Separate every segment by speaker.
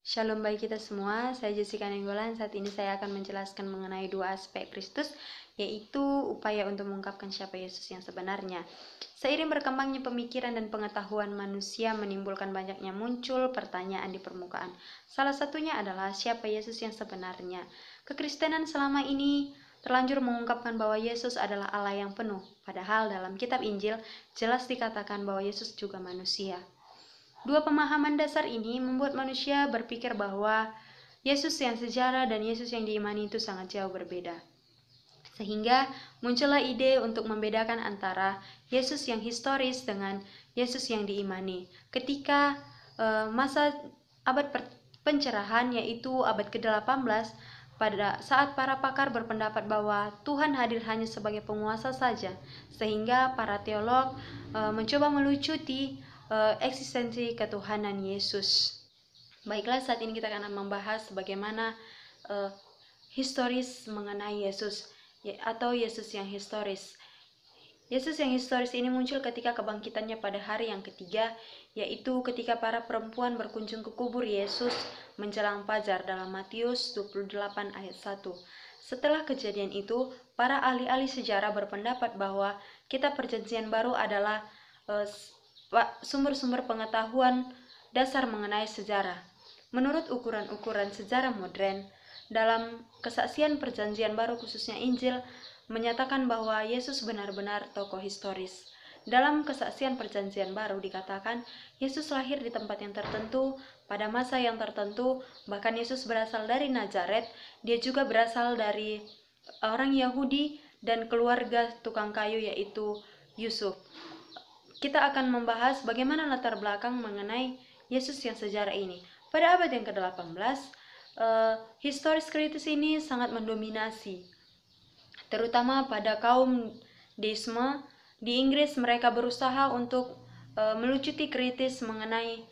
Speaker 1: Shalom bagi kita semua, saya Jessica Nenggolan. Saat ini saya akan menjelaskan mengenai dua aspek Kristus, yaitu upaya untuk mengungkapkan siapa Yesus yang sebenarnya. Seiring berkembangnya pemikiran dan pengetahuan manusia menimbulkan banyaknya muncul pertanyaan di permukaan. Salah satunya adalah siapa Yesus yang sebenarnya. Kekristenan selama ini terlanjur mengungkapkan bahwa Yesus adalah Allah yang penuh, padahal dalam kitab Injil jelas dikatakan bahwa Yesus juga manusia. Dua pemahaman dasar ini membuat manusia berpikir bahwa Yesus yang sejarah dan Yesus yang diimani itu sangat jauh berbeda. Sehingga muncullah ide untuk membedakan antara Yesus yang historis dengan Yesus yang diimani. Ketika masa abad pencerahan, yaitu abad ke-18, pada saat para pakar berpendapat bahwa Tuhan hadir hanya sebagai penguasa saja, sehingga para teolog mencoba melucuti eksistensi ketuhanan Yesus. Baiklah, saat ini kita akan membahas bagaimana historis mengenai Yesus atau Yesus yang historis. Yesus yang historis ini muncul ketika kebangkitannya pada hari yang ketiga, yaitu ketika para perempuan berkunjung ke kubur Yesus menjelang fajar dalam Matius 28 ayat 1. Setelah kejadian itu, para ahli-ahli sejarah berpendapat bahwa kitab Perjanjian Baru adalah sumber-sumber pengetahuan dasar mengenai sejarah. Menurut ukuran-ukuran sejarah modern, dalam kesaksian Perjanjian Baru khususnya Injil menyatakan bahwa Yesus benar-benar tokoh historis. Dalam kesaksian Perjanjian Baru dikatakan Yesus lahir di tempat yang tertentu pada masa yang tertentu, bahkan Yesus berasal dari Nazaret. Dia juga berasal dari orang Yahudi dan keluarga tukang kayu yaitu Yusuf. Kita akan membahas bagaimana latar belakang mengenai Yesus yang sejarah ini. Pada abad yang ke-18, historis kritis ini sangat mendominasi, terutama pada kaum deisme. Di Inggris mereka berusaha untuk melucuti kritis mengenai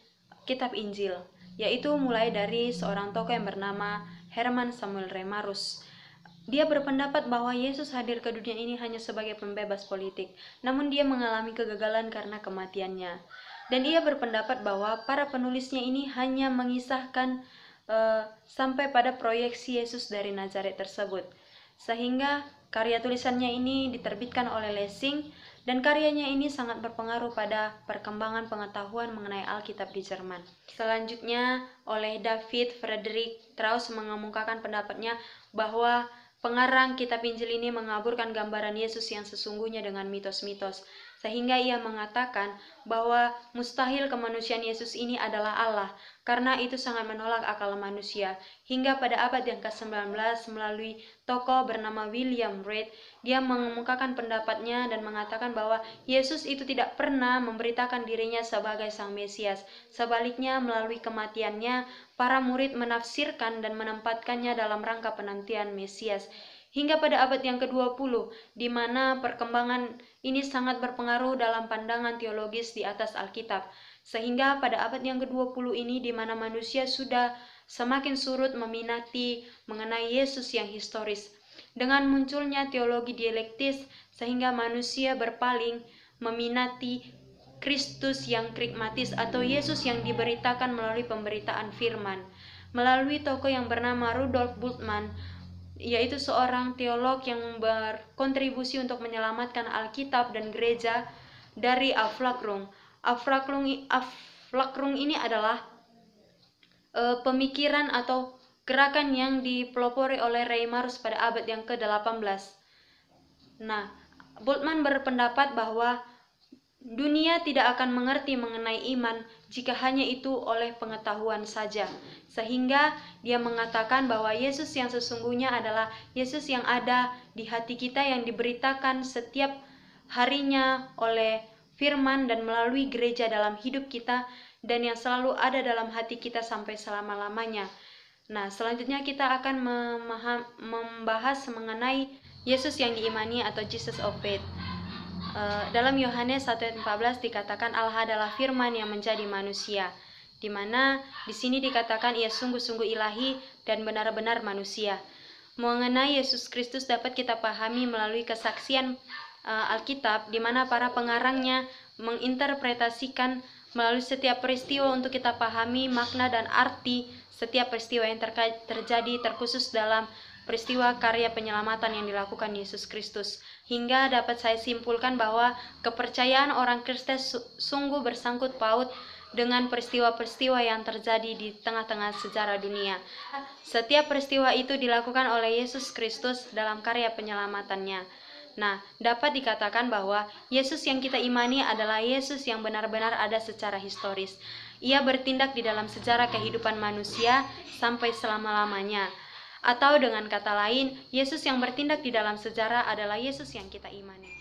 Speaker 1: kitab Injil, yaitu mulai dari seorang tokoh yang bernama Herman Samuel Remarus. Dia berpendapat bahwa Yesus hadir ke dunia ini hanya sebagai pembebas politik, namun dia mengalami kegagalan karena kematiannya. Dan ia berpendapat bahwa para penulisnya ini hanya mengisahkan sampai pada proyeksi Yesus dari Nazaret tersebut. Sehingga karya tulisannya ini diterbitkan oleh Lessing, dan karyanya ini sangat berpengaruh pada perkembangan pengetahuan mengenai Alkitab di Jerman. Selanjutnya oleh David Frederick Strauss mengemukakan pendapatnya bahwa pengarang kitab Injil ini mengaburkan gambaran Yesus yang sesungguhnya dengan mitos-mitos, sehingga ia mengatakan bahwa mustahil kemanusiaan Yesus ini adalah Allah, karena itu sangat menolak akal manusia. Hingga pada abad yang ke-19 melalui tokoh bernama William Reed, dia mengemukakan pendapatnya dan mengatakan bahwa Yesus itu tidak pernah memberitakan dirinya sebagai Sang Mesias. Sebaliknya, melalui kematiannya, para murid menafsirkan dan menempatkannya dalam rangka penantian Mesias. Hingga pada abad yang ke-20, di mana perkembangan ini sangat berpengaruh dalam pandangan teologis di atas Alkitab. Sehingga pada abad yang ke-20 ini, di mana manusia sudah semakin surut meminati mengenai Yesus yang historis. Dengan munculnya teologi dialektis, sehingga manusia berpaling meminati Kristus yang krikmatis atau Yesus yang diberitakan melalui pemberitaan firman. Melalui tokoh yang bernama Rudolf Bultmann, yaitu seorang teolog yang berkontribusi untuk menyelamatkan Alkitab dan gereja dari Aufklärung. Aufklärung ini adalah pemikiran atau gerakan yang dipelopori oleh Remarus pada abad yang ke-18. Nah, Bultmann berpendapat bahwa dunia tidak akan mengerti mengenai iman jika hanya itu oleh pengetahuan saja. Sehingga dia mengatakan bahwa Yesus yang sesungguhnya adalah Yesus yang ada di hati kita, yang diberitakan setiap harinya oleh firman dan melalui gereja dalam hidup kita, dan yang selalu ada dalam hati kita sampai selama-lamanya. Nah, selanjutnya kita akan membahas mengenai Yesus yang diimani atau Jesus of Faith. Dalam Yohanes 1 ayat 14 dikatakan Allah adalah firman yang menjadi manusia, di mana di sini dikatakan ia sungguh-sungguh ilahi dan benar-benar manusia. Mengenai Yesus Kristus dapat kita pahami melalui kesaksian Alkitab, di mana para pengarangnya menginterpretasikan melalui setiap peristiwa untuk kita pahami makna dan arti setiap peristiwa yang terjadi terkhusus dalam peristiwa karya penyelamatan yang dilakukan Yesus Kristus, hingga dapat saya simpulkan bahwa kepercayaan orang Kristen sungguh bersangkut paut dengan peristiwa-peristiwa yang terjadi di tengah-tengah sejarah dunia. Setiap peristiwa itu dilakukan oleh Yesus Kristus dalam karya penyelamatannya. Nah, dapat dikatakan bahwa Yesus yang kita imani adalah Yesus yang benar-benar ada secara historis. Ia bertindak di dalam sejarah kehidupan manusia sampai selama-lamanya. Atau dengan kata lain, Yesus yang bertindak di dalam sejarah adalah Yesus yang kita imani.